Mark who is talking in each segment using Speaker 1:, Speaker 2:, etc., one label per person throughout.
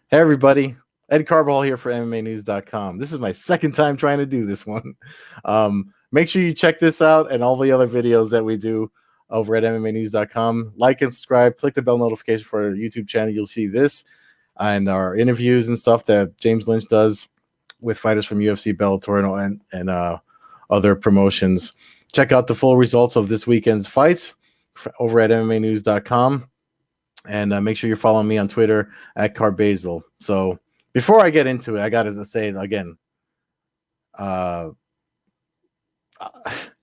Speaker 1: Hey everybody, Ed Carball here for MMAnews.com. This is my second time trying to do this one. Make sure you check this out and all the other videos that we do over at MMAnews.com. Like and subscribe, click the bell notification for our YouTube channel. You'll see this and our interviews and stuff that James Lynch does with fighters from UFC, Bellator, and other promotions. Check out the full results of this weekend's fights over at MMAnews.com. And make sure you're following me on Twitter at Carbasil. So before I get into it, I got to say again, I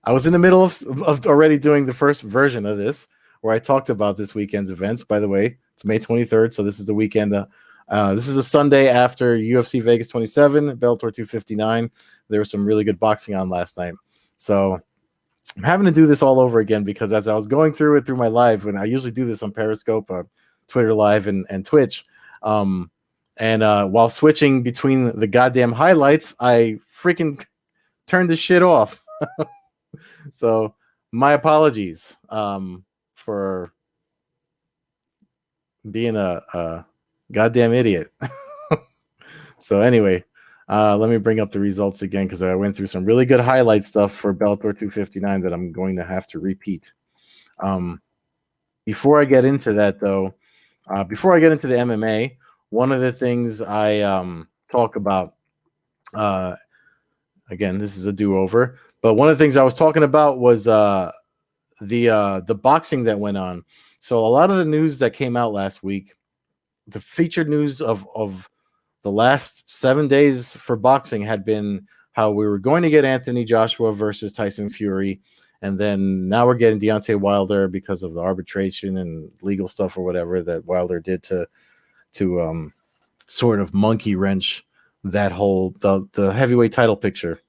Speaker 1: was in the middle of already doing the first version of this where I talked about this weekend's events. By the way, it's May 23rd, so this is the weekend. This is a Sunday after UFC Vegas 27, Bellator 259. There was some really good boxing on last night. So I'm having to do this all over again because as I was going through it through my live, and I usually do this on Periscope, Twitter Live, and Twitch, while switching between the goddamn highlights, I freaking turned this shit off. So my apologies for being a goddamn idiot. So anyway, let me bring up the results again because I went through some really good highlight stuff for Bellator 259 that I'm going to have to repeat. Before I get into that, though, before I get into the MMA, one of the things I talk about, again, this is a do-over, but one of the things I was talking about was the boxing that went on. So a lot of the news that came out last week, the featured news of the last 7 days for boxing had been how we were going to get Anthony Joshua versus Tyson Fury, and then now we're getting Deontay Wilder because of the arbitration and legal stuff or whatever that Wilder did to sort of monkey wrench that whole the heavyweight title picture.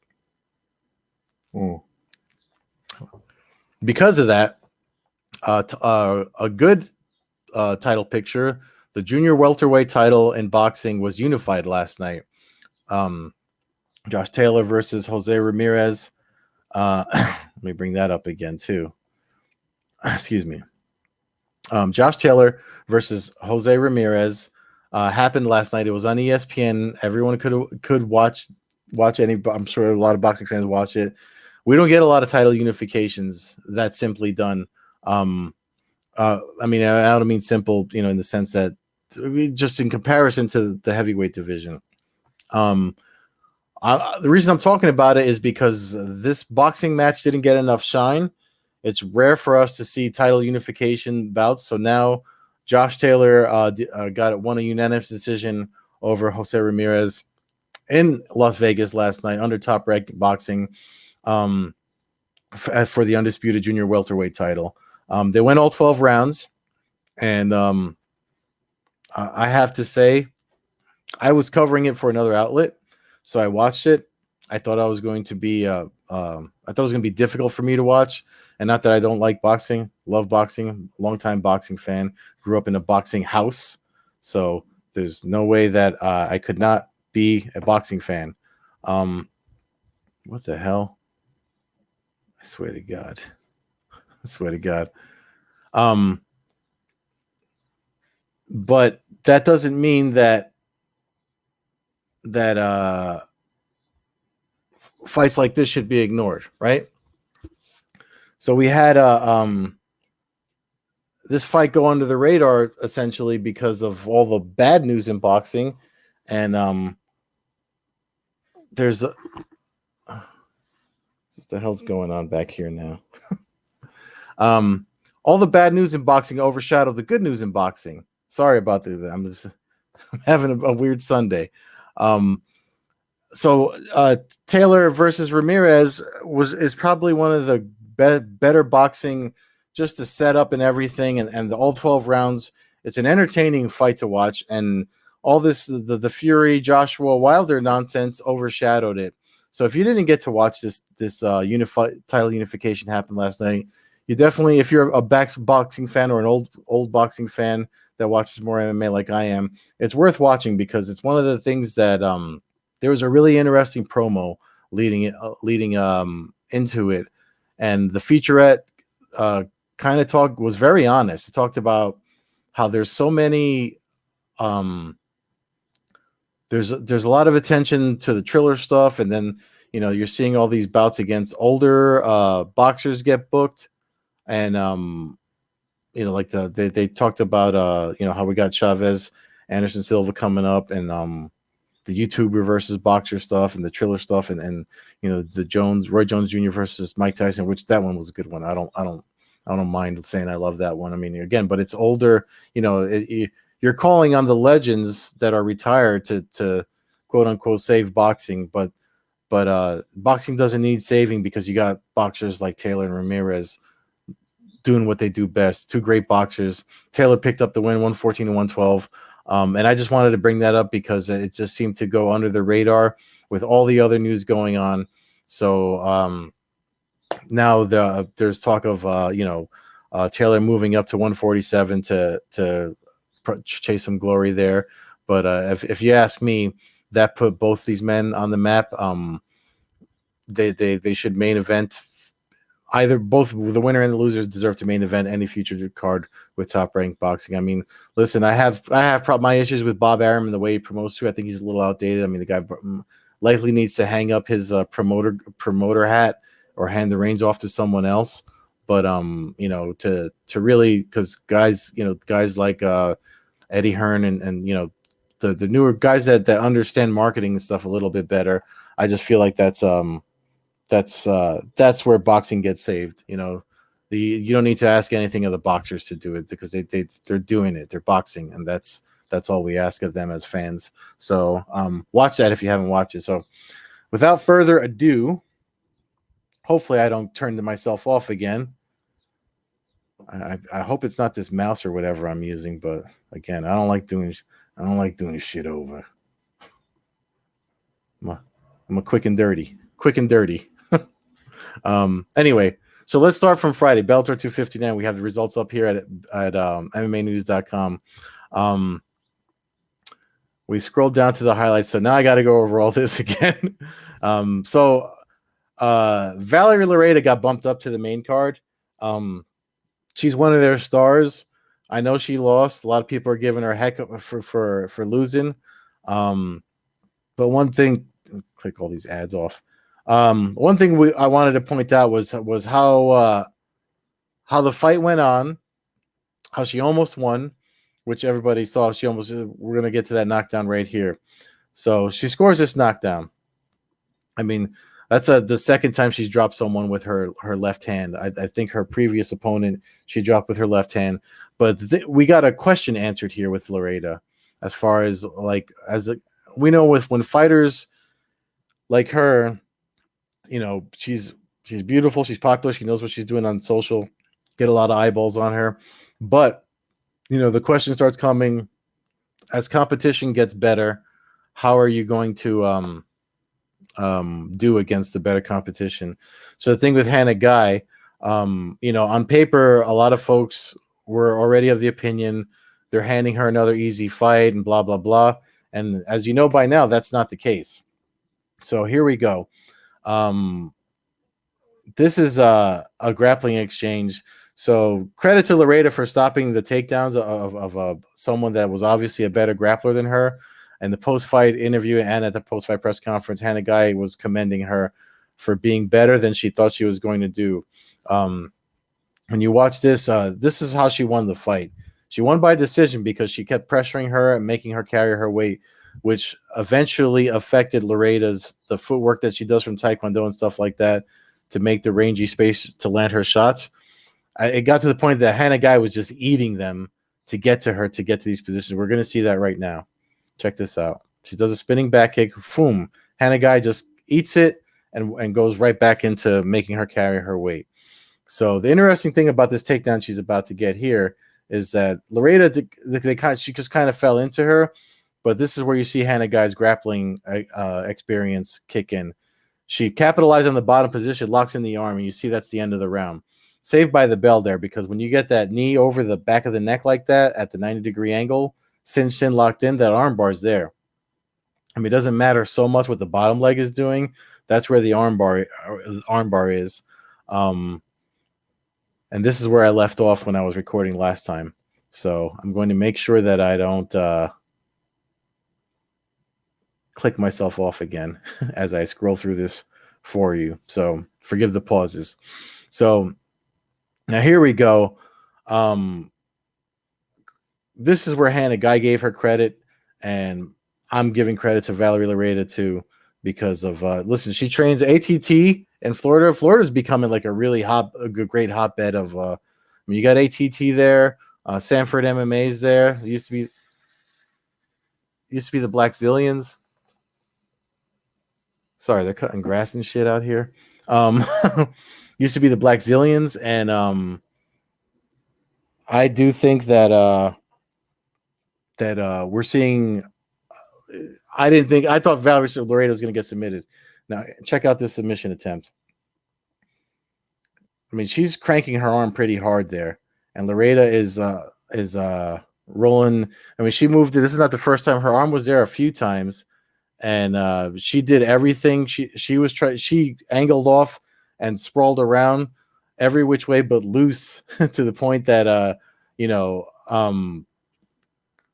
Speaker 1: Because of that, a good title picture. The junior welterweight title in boxing was unified last night. Josh Taylor versus Jose Ramirez. Let me bring that up again, too. Excuse me. Josh Taylor versus Jose Ramirez happened last night. It was on ESPN. Everyone could watch any. I'm sure a lot of boxing fans watch it. We don't get a lot of title unifications that simply done. I mean, I don't mean simple, in the sense that just in comparison to the heavyweight division. The reason I'm talking about it is because this boxing match didn't get enough shine. It's rare for us to see title unification bouts. So now Josh Taylor won a unanimous decision over Jose Ramirez in Las Vegas last night under Top Rank Boxing for the undisputed junior welterweight title. They went all 12 rounds, and I have to say, I was covering it for another outlet, so I watched it. I thought it was going to be difficult for me to watch, and not that I don't like boxing, love boxing, longtime boxing fan, grew up in a boxing house, so there's no way that I could not be a boxing fan. What the hell? I swear to God. But that doesn't mean that fights like this should be ignored, right? So we had this fight go under the radar essentially because of all the bad news in boxing, and there's what the hell's going on back here now? All the bad news in boxing overshadowed the good news in boxing. Sorry about that. I'm having a weird Sunday. So Taylor versus Ramirez is probably one of the better boxing, just to set up and everything, and all 12 rounds. It's an entertaining fight to watch, and all this the Fury Joshua Wilder nonsense overshadowed it. So if you didn't get to watch this title unification happen last night, you definitely, if you're a boxing fan or an old boxing fan that watches more MMA like I am, it's worth watching because it's one of the things that there was a really interesting promo leading into it, and the featurette was very honest. It talked about how there's so many there's a lot of attention to the Triller stuff, and then you're seeing all these bouts against older boxers get booked, and like they talked about how we got Chavez, Anderson Silva coming up, and the YouTuber versus boxer stuff, and the Triller stuff, and the Roy Jones Jr. versus Mike Tyson, which that one was a good one. I don't mind saying I love that one. I mean, again, but it's older. You're calling on the legends that are retired to quote unquote save boxing, but boxing doesn't need saving because you got boxers like Taylor and Ramirez doing what they do best. Two great boxers. Taylor picked up the win, 114 to 112. And I just wanted to bring that up because it just seemed to go under the radar with all the other news going on. So now there's talk of Taylor moving up to 147 to chase some glory there. But if you ask me, that put both these men on the map. They should main event. Either both the winner and the loser deserve to main event any future card with Top Rank Boxing. I mean, listen, I have my issues with Bob Arum and the way he promotes too. I think he's a little outdated. I mean, the guy likely needs to hang up his promoter hat or hand the reins off to someone else. But to really, because guys like Eddie Hearn and the newer guys that understand marketing and stuff a little bit better, I just feel like that's where boxing gets saved. You don't need to ask anything of the boxers to do it because they're doing it. They're boxing, and that's all we ask of them as fans. So watch that if you haven't watched it. So without further ado, hopefully I don't turn myself off again. I hope it's not this mouse or whatever I'm using, but again, I don't like doing shit over. I'm a quick and dirty. Anyway, so let's start from Friday. Bellator 259. We have the results up here at MMAnews.com. We scrolled down to the highlights, so now I got to go over all this again. So Valerie Loretta got bumped up to the main card. She's one of their stars. I know she lost. A lot of people are giving her heck up for losing. But one thing, click all these ads off. One thing I wanted to point out was how the fight went on, how she almost won, which everybody saw. We're going to get to that knockdown right here. So she scores this knockdown. I mean, that's the second time she's dropped someone with her left hand. I think her previous opponent, she dropped with her left hand. But we got a question answered here with Loretta, as far as we know when fighters like her, she's beautiful, she's popular, she knows what she's doing on social, get a lot of eyeballs on her. But the question starts coming as competition gets better. How are you going to do against the better competition? So the thing with Hannah Guy, on paper, a lot of folks were already of the opinion they're handing her another easy fight and blah blah blah. And as you know by now, that's not the case. So here we go. This is a grappling exchange. So credit to Loretta for stopping the takedowns of someone that was obviously a better grappler than her. And the post-fight interview and at the post-fight press conference, Hannah Guy was commending her for being better than she thought she was going to do. When you watch this, this is how she won the fight. She won by decision because she kept pressuring her and making her carry her weight, which eventually affected the footwork that she does from Taekwondo and stuff like that to make the rangy space to land her shots. It got to the point that Hannah Guy was just eating them to get to her, to get to these positions. We're going to see that right now. Check this out. She does a spinning back kick. Boom. Hannah Guy just eats it and goes right back into making her carry her weight. So the interesting thing about this takedown she's about to get here is that Loretta, she just kind of fell into her, but this is where you see Hannah Guy's grappling experience kick in. She capitalized on the bottom position, locks in the arm, and you see that's the end of the round. Saved by the bell there, because when you get that knee over the back of the neck like that at the 90-degree angle, cinched in, locked in, that arm bar is there. I mean, it doesn't matter so much what the bottom leg is doing. That's where the arm bar is. And this is where I left off when I was recording last time. So I'm going to make sure that I don't click myself off again as I scroll through this for you. So forgive the pauses. So now here we go. This is where Hannah Guy gave her credit, and I'm giving credit to Valerie Lareda too, because of listen, she trains ATT in Florida. Florida's becoming like a great hotbed of I mean, you got ATT there, Sanford MMA's there. It used to be the Black Zillions. Sorry, they're cutting grass and shit out here. Used to be the Black Zillions, and I do think that we're seeing. I thought Valerie Lareda was going to get submitted. Now check out this submission attempt. I mean, she's cranking her arm pretty hard there, and Lareda is rolling. I mean, she moved. This is not the first time. Her arm was there a few times, and she did everything. She angled off and sprawled around every which way but loose to the point that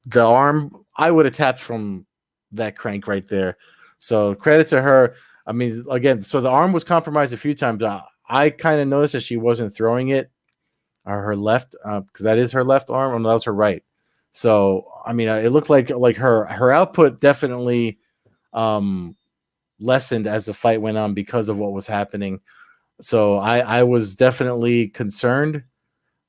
Speaker 1: the arm, I would have tapped from that crank right there. So credit to her. I mean, again, so the arm was compromised a few times. I kind of noticed that she wasn't throwing it, or her left, because that is her left arm, and that was her right. So I mean, it looked like her output definitely lessened as the fight went on because of what was happening. So I was definitely concerned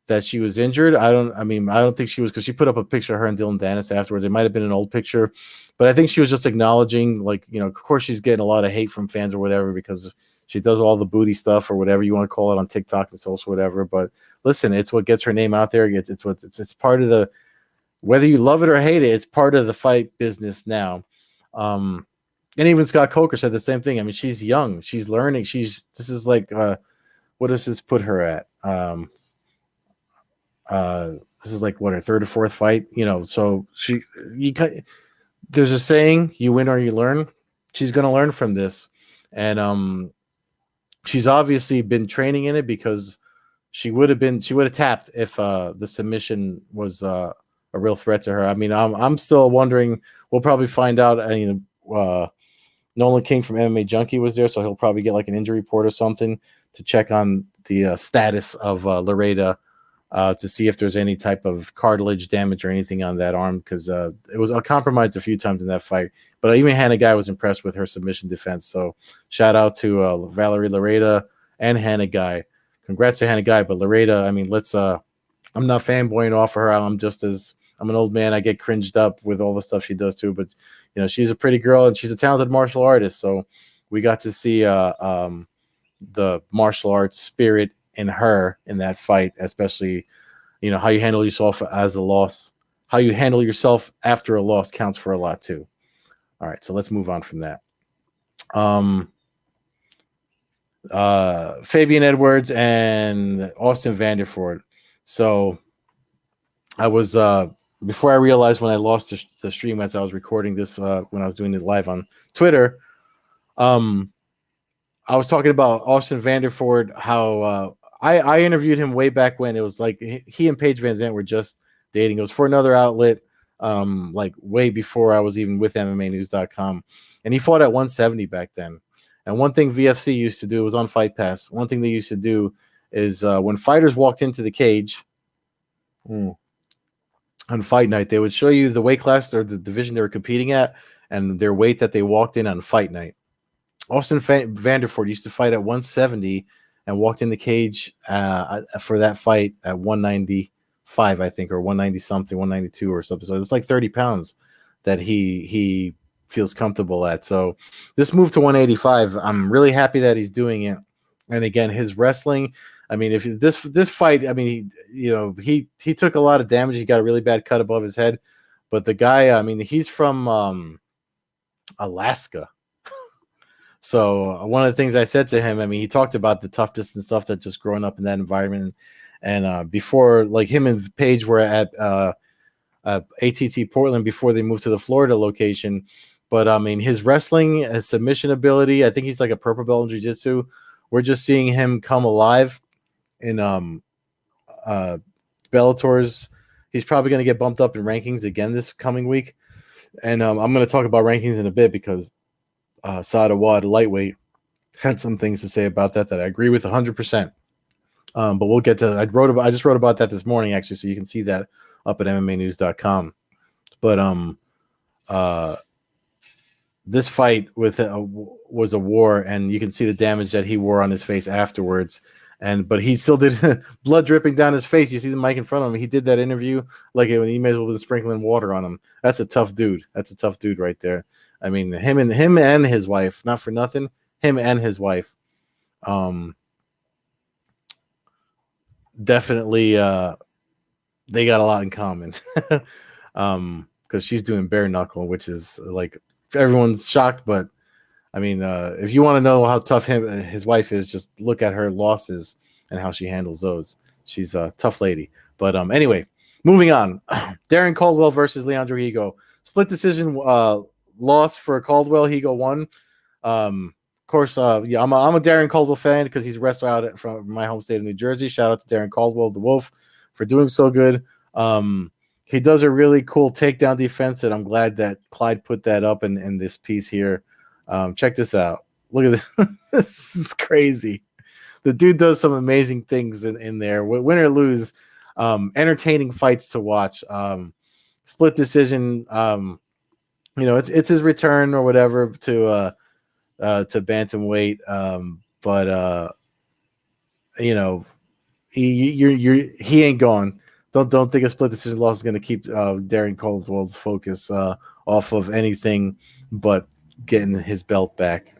Speaker 1: that she was injured. I don't think she was, because she put up a picture of her and Dylan Dennis afterwards. It might have been an old picture, but I think she was just acknowledging, like, of course she's getting a lot of hate from fans or whatever because she does all the booty stuff or whatever you want to call it on TikTok and social whatever. But listen, it's what gets her name out there. It's part of the, whether you love it or hate it, it's part of the fight business now. And even Scott Coker said the same thing. I mean, she's young, she's learning. This is like, what does this put her at? This is like what, her third or fourth fight, so there's a saying, you win or you learn. She's going to learn from this. And she's obviously been training in it, because she would have tapped if the submission was a real threat to her. I mean, I'm still wondering. We'll probably find out. Nolan King from MMA Junkie was there, so he'll probably get like an injury report or something to check on the status of Lareda, to see if there's any type of cartilage damage or anything on that arm, because it was compromised a few times in that fight. But even Hannah Guy was impressed with her submission defense. So shout out to Valerie Lareda and Hannah Guy. Congrats to Hannah Guy, but Lareda, I mean, I'm not fanboying off of her. I'm an old man. I get cringed up with all the stuff she does too, but she's a pretty girl and she's a talented martial artist. So we got to see the martial arts spirit in her in that fight, especially how you handle yourself as a loss, how you handle yourself after a loss counts for a lot too. All right, so let's move on from that. Fabian Edwards and Austin Vanderford. So I was before I realized, when I lost the stream as I was recording this, when I was doing it live on Twitter, I was talking about Austin Vanderford, how I interviewed him way back when. It was like he and Paige Van Zandt were just dating. It was for another outlet, like way before I was even with MMAnews.com. And he fought at 170 back then. And one thing VFC used to do was on Fight Pass. One thing they used to do is when fighters walked into the cage on fight night, they would show you the weight class or the division they were competing at and their weight that they walked in on fight night. Austin Vanderford used to fight at 170 and walked in the cage for that fight at 195, I think, or 190 something, 192 or something. So it's like 30 pounds that he feels comfortable at. So this move to 185, I'm really happy that he's doing it. And again, his wrestling, I mean, if this fight, I mean, he took a lot of damage. He got a really bad cut above his head, but the guy, I mean, he's from Alaska. So one of the things I said to him, I mean, he talked about the toughness and stuff that just growing up in that environment. And before, like, him and Paige were at ATT Portland before they moved to the Florida location. But I mean, his wrestling, his submission ability, I think he's like a purple belt in jiu-jitsu. We're just seeing him come alive in Bellator's. He's probably going to get bumped up in rankings again this coming week. And I'm going to talk about rankings in a bit because Sadawad, lightweight, had some things to say about that I agree with 100%. But we'll get to. I just wrote about that this morning actually, so you can see that up at MMAnews.com. But this fight with was a war, and you can see the damage that he wore on his face afterwards. But he still did blood dripping down his face. You see the mic in front of him. He did that interview like he may as well be sprinkling water on him. That's a tough dude. That's a tough dude right there. I mean, him and his wife. Not for nothing, him and his wife. Definitely, they got a lot in common. Because she's doing bare knuckle, which is like everyone's shocked, but I mean, if you want to know how tough his wife is, just look at her losses and how she handles those. She's a tough lady. But anyway, moving on. Darren Caldwell versus Leandro Higo. Split decision loss for Caldwell. Higo won. Of course, yeah, I'm a Darren Caldwell fan because he's a wrestler out from my home state of New Jersey. Shout out to Darren Caldwell, the Wolf, for doing so good. He does a really cool takedown defense, and I'm glad that Clyde put that up in this piece here. Check this out. Look at this. This is crazy. The dude does some amazing things in there. Win or lose, entertaining fights to watch. Split decision. It's his return or whatever to bantamweight. But he ain't gone. Don't think a split decision loss is going to keep Darren Caldwell's focus off of anything but getting his belt back.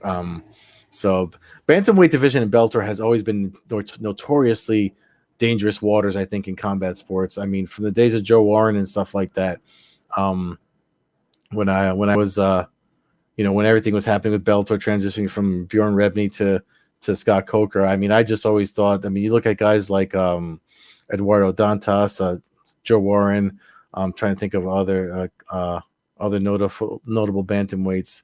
Speaker 1: So bantamweight division in Bellator has always been notoriously dangerous waters, I think, in combat sports. I mean, from the days of Joe Warren and stuff like that. When I was when everything was happening with Bellator transitioning from Bjorn Rebney to Scott Coker, I mean, I just always thought, I mean, you look at guys like Eduardo Dantas, Joe Warren. I'm trying to think of other notable bantamweights.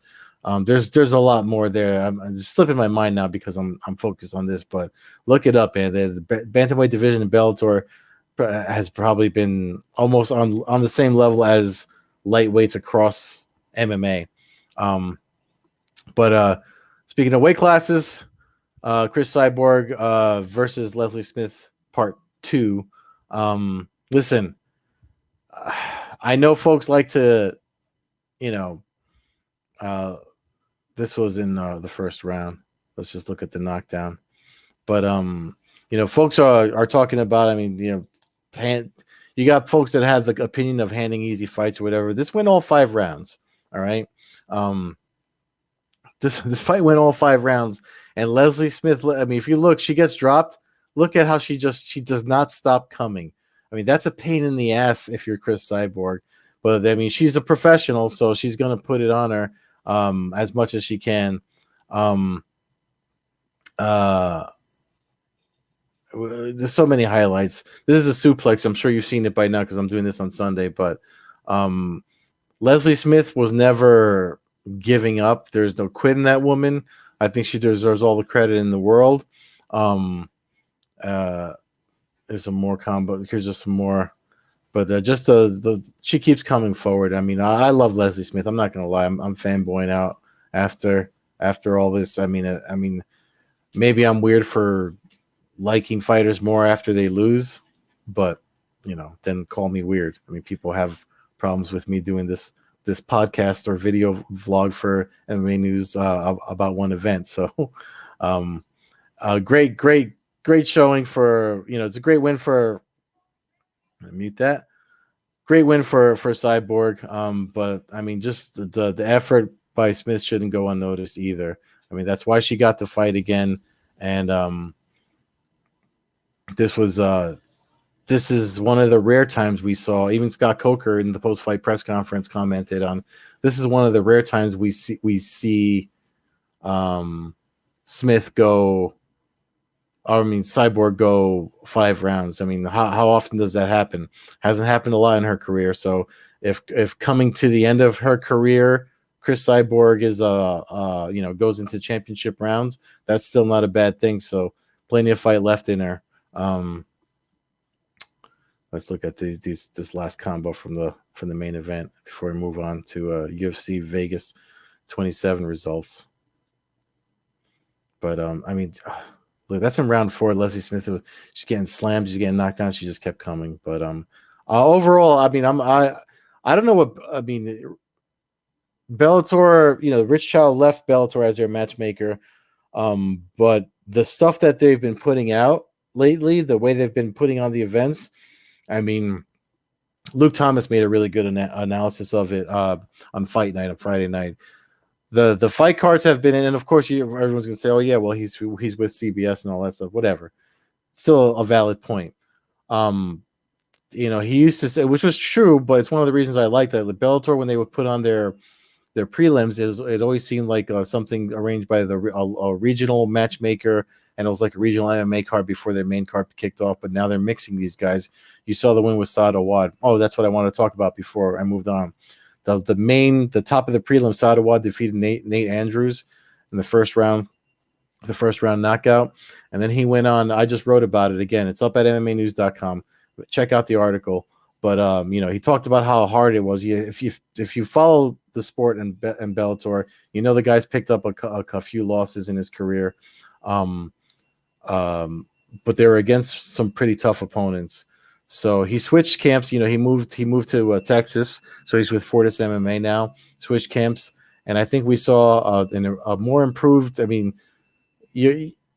Speaker 1: There's a lot more there. I'm just slipping my mind now because I'm focused on this. But look it up, man. The bantamweight division in Bellator has probably been almost on the same level as lightweights across MMA. But speaking of weight classes, Chris Cyborg versus Leslie Smith Part 2. Listen, I know folks like to, this was in the first round. Let's just look at the knockdown. But folks are talking about, I mean, you got folks that have the opinion of handing easy fights or whatever. This went all 5 rounds. All right. This fight went all 5 rounds, and Leslie Smith, I mean, if you look, she gets dropped. Look at how she does not stop coming. I mean, that's a pain in the ass if you're Chris Cyborg. But I mean, she's a professional, so she's going to put it on her as much as she can. There's so many highlights. This is a suplex. I'm sure you've seen it by now because I'm doing this on Sunday. But Leslie Smith was never giving up. There's no quitting that woman. I think she deserves all the credit in the world. There's some more combo. Here's just some more. But just she keeps coming forward. I mean, I love Leslie Smith. I'm not gonna lie. I'm fanboying out after all this. I mean, maybe I'm weird for liking fighters more after they lose, but then call me weird. I mean, people have problems with me doing this podcast or video vlog for MMA News about one event. So, great showing for it's a great win for. Mute that. Great win for Cyborg. But I mean, just the effort by Smith shouldn't go unnoticed either. I mean, that's why she got the fight again. And this is one of the rare times we saw. Even Scott Coker in the post-fight press conference commented on this is one of the rare times we see Smith go. I mean, Cyborg go 5 rounds. I mean, how often does that happen? Hasn't happened a lot in her career. So if coming to the end of her career, Chris Cyborg is goes into championship rounds, that's still not a bad thing. So plenty of fight left in her. let's look at this last combo from the main event before we move on to UFC Vegas 27 results. But I mean, look, that's in round 4. Leslie Smith, she's getting slammed, she's getting knocked down, she just kept coming. But overall, I mean, I don't know what I mean. Bellator, Rich Child left Bellator as their matchmaker. But the stuff that they've been putting out lately, the way they've been putting on the events, I mean, Luke Thomas made a really good analysis of it on Fight Night on Friday night. The fight cards have been in, and of course, everyone's gonna say, "Oh yeah, well he's with CBS and all that stuff." Whatever, still a valid point. He used to say, which was true, but it's one of the reasons I liked that. The Bellator, when they would put on their prelims, it always seemed like something arranged by a regional matchmaker, and it was like a regional MMA card before their main card kicked off. But now they're mixing these guys. You saw the win with Saad Awad. Oh, that's what I want to talk about before I moved on. The top of the prelim, Saad Awad defeated Nate Andrews in the first round knockout, and then he went on. I just wrote about it again. It's up at MMAnews.com. Check out the article. But he talked about how hard it was. If you follow the sport and Bellator, the guy's picked up a few losses in his career, but they were against some pretty tough opponents. So he switched camps. He moved to Texas, so he's with Fortis MMA now. Switched camps, and I think we saw a more improved. I mean,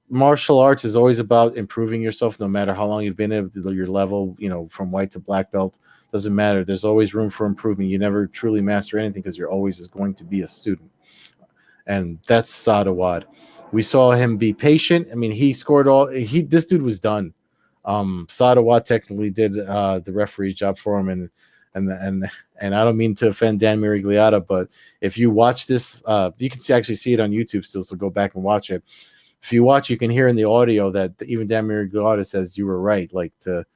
Speaker 1: martial arts is always about improving yourself, no matter how long you've been at your level. From white to black belt, doesn't matter. There's always room for improvement. You never truly master anything because you're always is going to be a student, and that's Saad Awad. We saw him be patient. I mean, he scored all. This dude was done. Saad Awad technically did the referee's job for him, and I don't mean to offend Dan Miragliotta, but if you watch this, you can actually see it on YouTube still. So go back and watch it. If you watch, you can hear in the audio that even Dan Miragliotta says you were right. Like the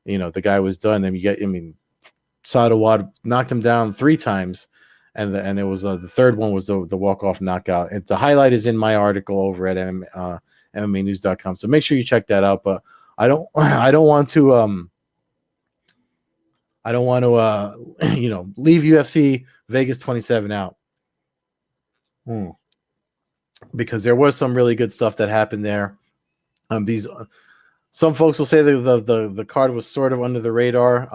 Speaker 1: guy was done. And Saad Awad knocked him down 3 times, and it was the third one was the walk-off knockout. And the highlight is in my article over at MMAnews.com. So make sure you check that out. But I don't want to leave UFC Vegas 27 out. Because there was some really good stuff that happened there. Some folks will say that the card was sort of under the radar.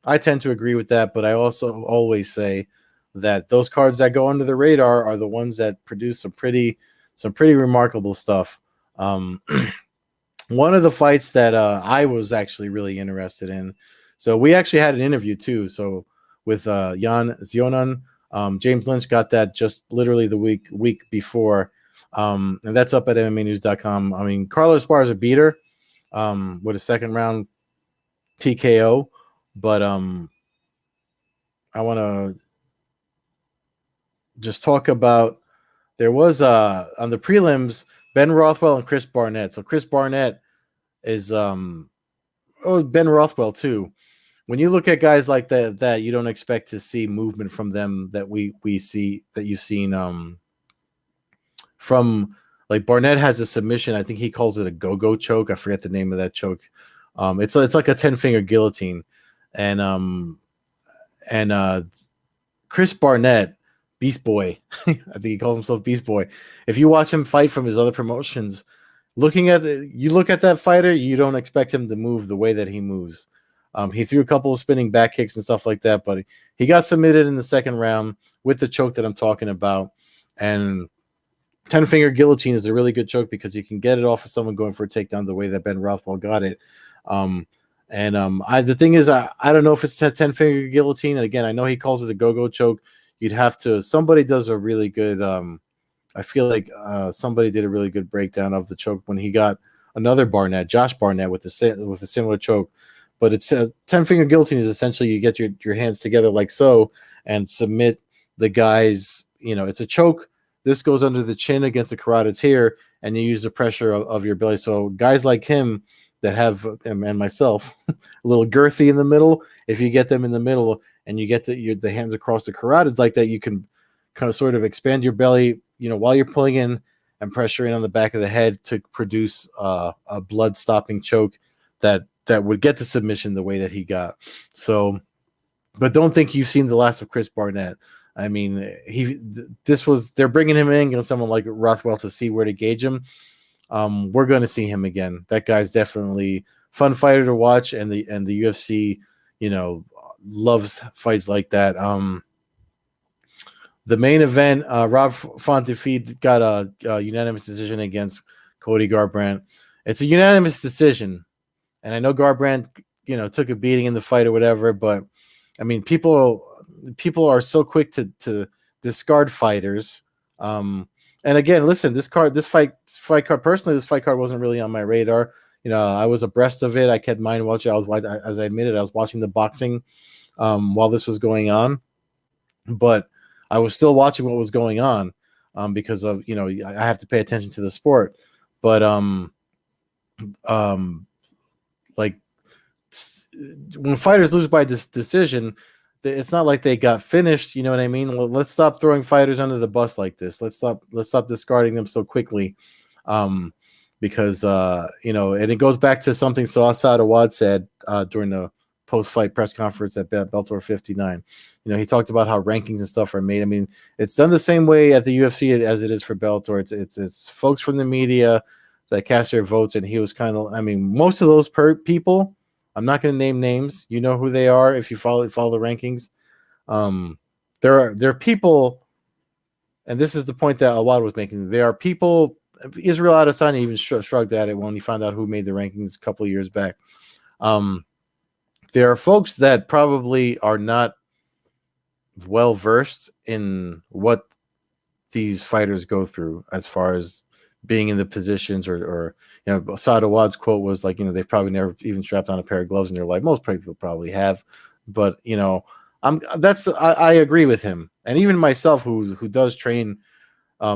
Speaker 1: I tend to agree with that, but I also always say that those cards that go under the radar are the ones that produce some pretty remarkable stuff. One of the fights that I was actually really interested in. So we actually had an interview too. So with Jan Zionan, James Lynch got that just literally the week before. And that's up at MMAnews.com. I mean, Carlos Esparza beat her with a second round TKO, but I want to just talk about there was on the prelims Ben Rothwell and Chris Barnett. So Chris Barnett is Ben Rothwell too. When you look at guys like that you don't expect to see movement from them that we see that you've seen from like Barnett has a submission. I think he calls it a go-go choke. I forget the name of that choke. It's like a 10-finger guillotine. And Chris Barnett, Beast Boy, I think he calls himself Beast Boy. If you watch him fight from his other promotions, you look at that fighter, you don't expect him to move the way that he moves. He threw a couple of spinning back kicks and stuff like that, but he got submitted in the second round with the choke that I'm talking about. And 10-finger guillotine is a really good choke because you can get it off of someone going for a takedown the way that Ben Rothwell got it. The thing is, I don't know if it's a 10-finger guillotine. And again, I know he calls it a go-go choke. Somebody does a really good, I feel like somebody did a really good breakdown of the choke when he got another Barnett, Josh Barnett, with a similar choke. But it's a 10-finger guillotine is essentially you get your hands together like so and submit the guy's, it's a choke. This goes under the chin against the carotid here, and you use the pressure of your belly. So guys like him that have, and myself, a little girthy in the middle, if you get them in the middle and you get the hands across the carotids like that, you can kind of sort of expand your belly, while you're pulling in and pressuring on the back of the head to produce a blood-stopping choke that that would get the submission the way that he got. So, but don't think you've seen the last of Chris Barnett. I mean, they're bringing him in against someone like Rothwell to see where to gauge him. We're going to see him again. That guy's definitely fun fighter to watch, and the UFC, loves fights like that. The main event, Rob Font got a unanimous decision against Cody Garbrandt. It's a unanimous decision, and I know Garbrandt, took a beating in the fight or whatever, but I mean, people are so quick to discard fighters. And again, listen, this fight card personally, this fight card wasn't really on my radar. I was abreast of it. I kept mind watching. As I admitted, I was watching the boxing while this was going on, but I was still watching what was going on because of I have to pay attention to the sport. But like when fighters lose by this decision, it's not like they got finished. You know what I mean? Well, let's stop throwing fighters under the bus like this. Let's stop discarding them so quickly. Because and it goes back to something Saad Awad said during the post-fight press conference at Bellator 59. He talked about how rankings and stuff are made. I mean, it's done the same way at the UFC as it is for Bellator. It's folks from the media that cast their votes, and he was kind of. I mean, most of those people. I'm not going to name names. You know who they are if you follow the rankings. There are people, and this is the point that Awad was making. There are people. Israel Adesanya even shrugged at it when he found out who made the rankings a couple of years back. There are folks that probably are not well versed in what these fighters go through as far as being in the positions or Saad Awad's quote was like, they've probably never even strapped on a pair of gloves in their life. Most people probably have, but I agree with him. And even myself who does train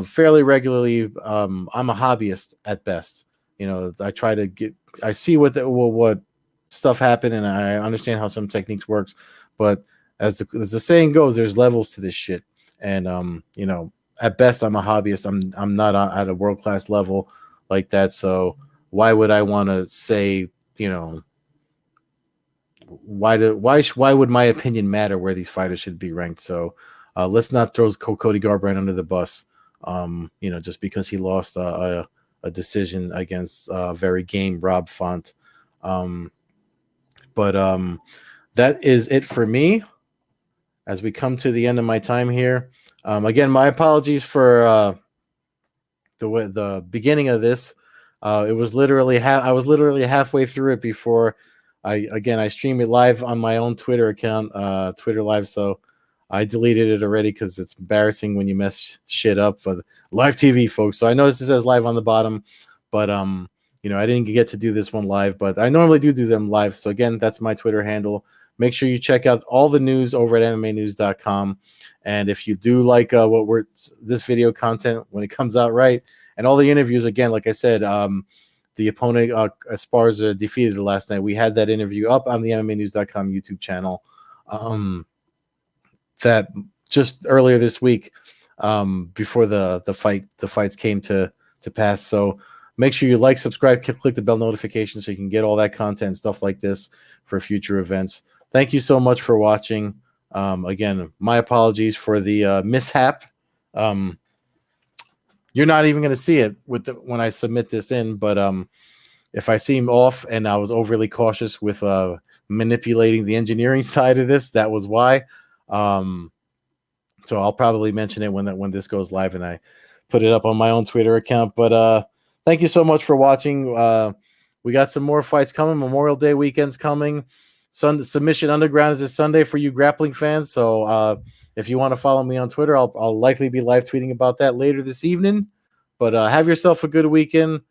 Speaker 1: fairly regularly, I'm a hobbyist at best. I try to I see what stuff happen, and I understand how some techniques works, but as the saying goes, there's levels to this shit. And at best, I'm a hobbyist. I'm not at a world-class level like that. So why would I want to say, why would my opinion matter where these fighters should be ranked? So let's not throw Cody Garbrandt under the bus, just because he lost a decision against very game Rob Font. But that is it for me as we come to the end of my time here. Again, my apologies for the beginning of this. It was literally I was literally halfway through it before I stream it live on my own Twitter account, Twitter Live. So I deleted it already because it's embarrassing when you mess shit up. But live TV, folks. So I know this says live on the bottom, but I didn't get to do this one live, but I normally do them live. So again, that's my Twitter handle. Make sure you check out all the news over at MMAnews.com. And if you do like this video content when it comes out right, and all the interviews, again, like I said, the opponent Esparza defeated last night. We had that interview up on the MMAnews.com YouTube channel. That just earlier this week, before the fights came to pass. So make sure you like, subscribe, click the bell notification so you can get all that content and stuff like this for future events. Thank you so much for watching. Again, my apologies for the mishap. You're not even going to see it when I submit this in, but if I seem off and I was overly cautious with manipulating the engineering side of this, that was why. So I'll probably mention it when this goes live and I put it up on my own Twitter account. But thank you so much for watching. We got some more fights coming. Memorial Day weekend's coming. Submission Underground is this Sunday for you grappling fans. So if you want to follow me on Twitter, I'll likely be live tweeting about that later this evening. But have yourself a good weekend.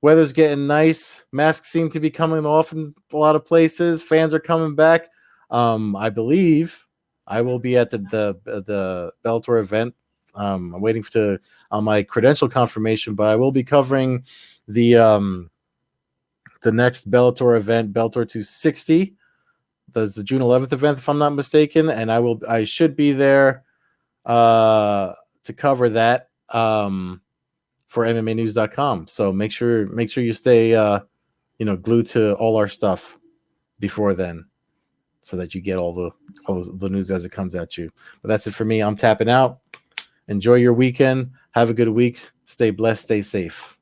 Speaker 1: Weather's getting nice. Masks seem to be coming off in a lot of places. Fans are coming back. I believe I will be at the Bellator event. I'm waiting on my credential confirmation, but I will be covering the next Bellator event, Bellator 260. There's the June 11th event, if I'm not mistaken, and I should be there to cover that for MMAnews.com. So make sure you stay glued to all our stuff before then, so that you get all the news as it comes at you. But that's it for me. I'm tapping out. Enjoy your weekend. Have a good week. Stay blessed. Stay safe.